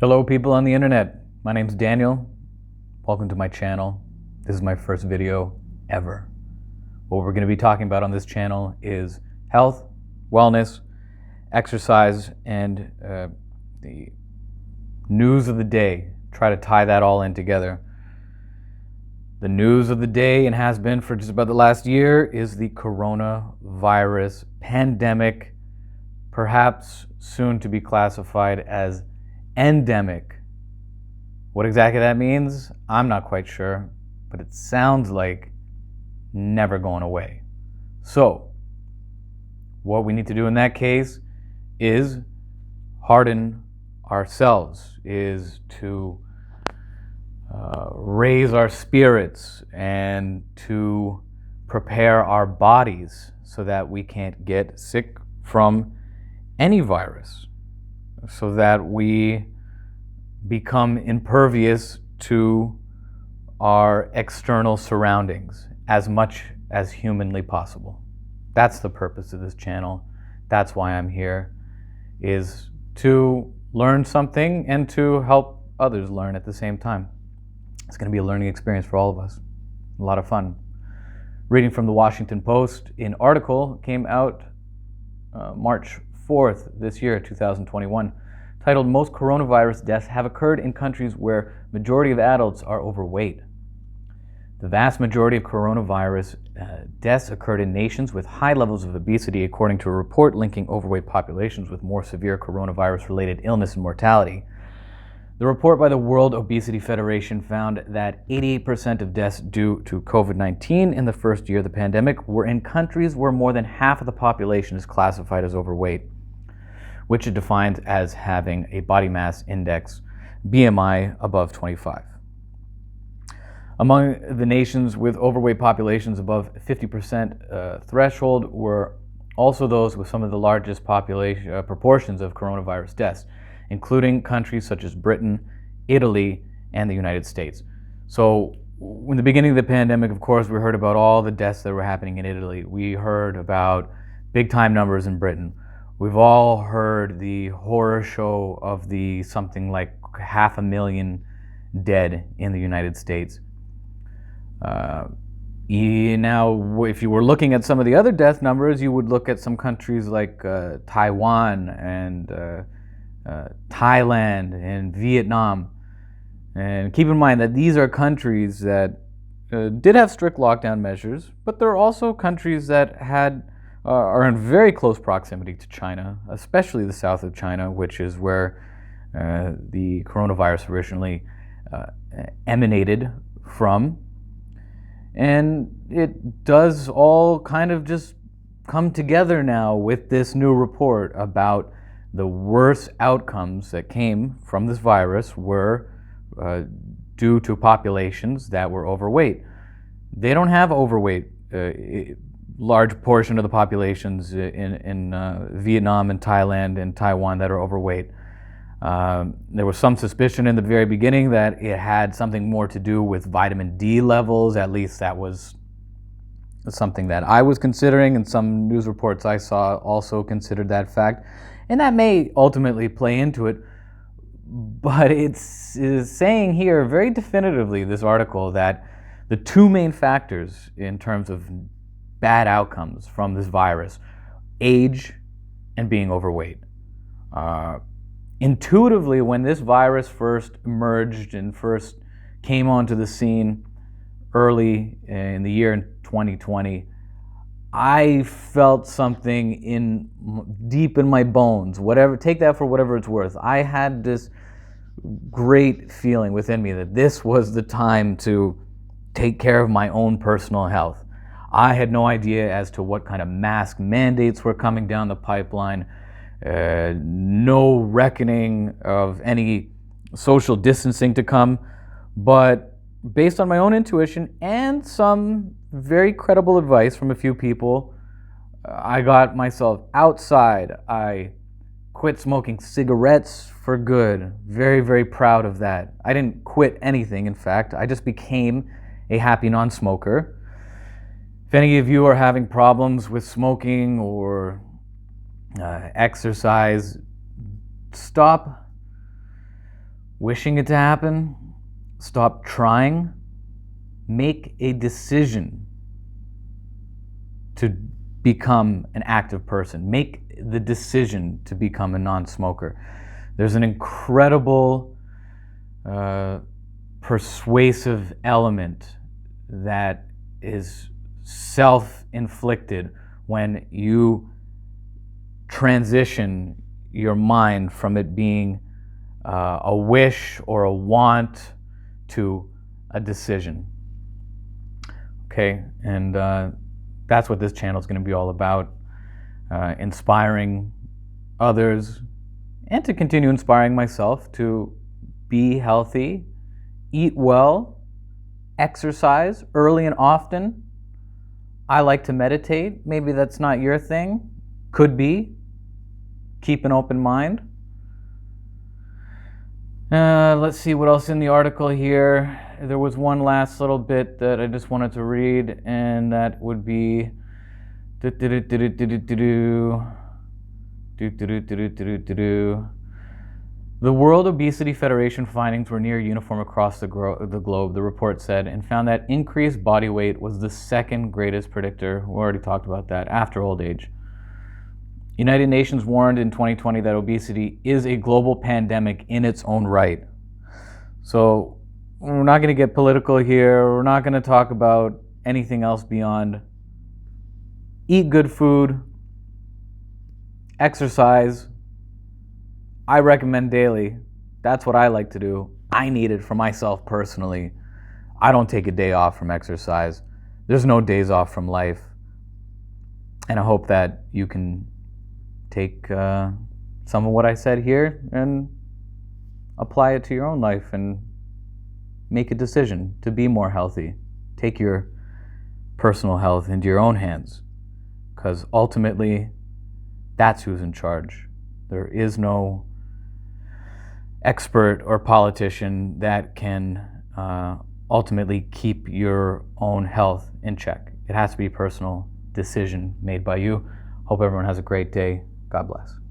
Hello people on the internet, my name's Daniel. Welcome to my channel. This is my first video ever. What we're going to be talking about on this channel is health, wellness, exercise, and the news of the day. Try to tie that all in together. The news of the day, and has been for just about the last year, is the coronavirus pandemic, perhaps soon to be classified as endemic. What exactly that means, I'm not quite sure, but it sounds like never going away. So, what we need to do in that case is harden ourselves, is to raise our spirits and to prepare our bodies so that we can't get sick from any virus, so that we become impervious to our external surroundings as much as humanly possible. That's the purpose of this channel. That's why I'm here, is to learn something and to help others learn at the same time. It's going to be a learning experience for all of us. A lot of fun. Reading from the Washington Post, an article came out March 4th this year, 2021, titled "Most Coronavirus Deaths Have Occurred in Countries Where Majority of Adults Are Overweight." The vast majority of coronavirus deaths occurred in nations with high levels of obesity, according to a report linking overweight populations with more severe coronavirus-related illness and mortality. The report by the World Obesity Federation found that 88% of deaths due to COVID-19 in the first year of the pandemic were in countries where more than half of the population is classified as overweight, which it defines as having a body mass index, BMI, above 25. Among the nations with overweight populations above 50% threshold were also those with some of the largest proportions of coronavirus deaths, including countries such as Britain, Italy, and the United States. So in the beginning of the pandemic, of course, we heard about all the deaths that were happening in Italy. We heard about big time numbers in Britain. We've all heard the horror show of the something like 500,000 dead in the United States. Now, if you were looking at some of the other death numbers, you would look at some countries like Taiwan and Thailand and Vietnam. And keep in mind that these are countries that did have strict lockdown measures, but there are also countries that are in very close proximity to China, especially the south of China, which is where the coronavirus originally emanated from. And it does all kind of just come together now with this new report about the worst outcomes that came from this virus were due to populations that were overweight. They don't have overweight. Large portion of the populations in Vietnam and Thailand and Taiwan that are overweight. There was some suspicion in the very beginning that it had something more to do with vitamin D levels. At least that was something that I was considering, and some news reports I saw also considered that fact. And that may ultimately play into it, but it's saying here very definitively, this article, that the two main factors in terms of bad outcomes from this virus, age and being overweight. Intuitively, when this virus first emerged and first came onto the scene early in the year in 2020, I felt something deep in my bones. Whatever, take that for whatever it's worth. I had this great feeling within me that this was the time to take care of my own personal health. I had no idea as to what kind of mask mandates were coming down the pipeline. No reckoning of any social distancing to come, but based on my own intuition and some very credible advice from a few people, I got myself outside. I quit smoking cigarettes for good. Very, very proud of that. I didn't quit anything, in fact. I just became a happy non-smoker. If any of you are having problems with smoking or exercise, stop wishing it to happen. Stop trying. Make a decision to become an active person. Make the decision to become a non-smoker. There's an incredible persuasive element that is self-inflicted when you transition your mind from it being a wish or a want to a decision. Okay, and that's what this channel is going to be all about, inspiring others and to continue inspiring myself to be healthy, eat well, exercise early and often. I like to meditate. Maybe that's not your thing. Could be. Keep an open mind. Let's see what else in the article here. There was one last little bit that I just wanted to read, and that would be the World Obesity Federation findings were near uniform across the globe, the report said, and found that increased body weight was the second greatest predictor, we already talked about that, after old age. United Nations warned in 2020 that obesity is a global pandemic in its own right. So we're not going to get political here. We're not going to talk about anything else beyond eat good food, exercise. I recommend daily. That's what I like to do. I need it for myself personally. I don't take a day off from exercise. There's no days off from life. And I hope that you can take some of what I said here and apply it to your own life and make a decision to be more healthy. Take your personal health into your own hands, because ultimately that's who's in charge. There is no expert or politician that can ultimately keep your own health in check. It has to be a personal decision made by you. Hope everyone has a great day. God bless.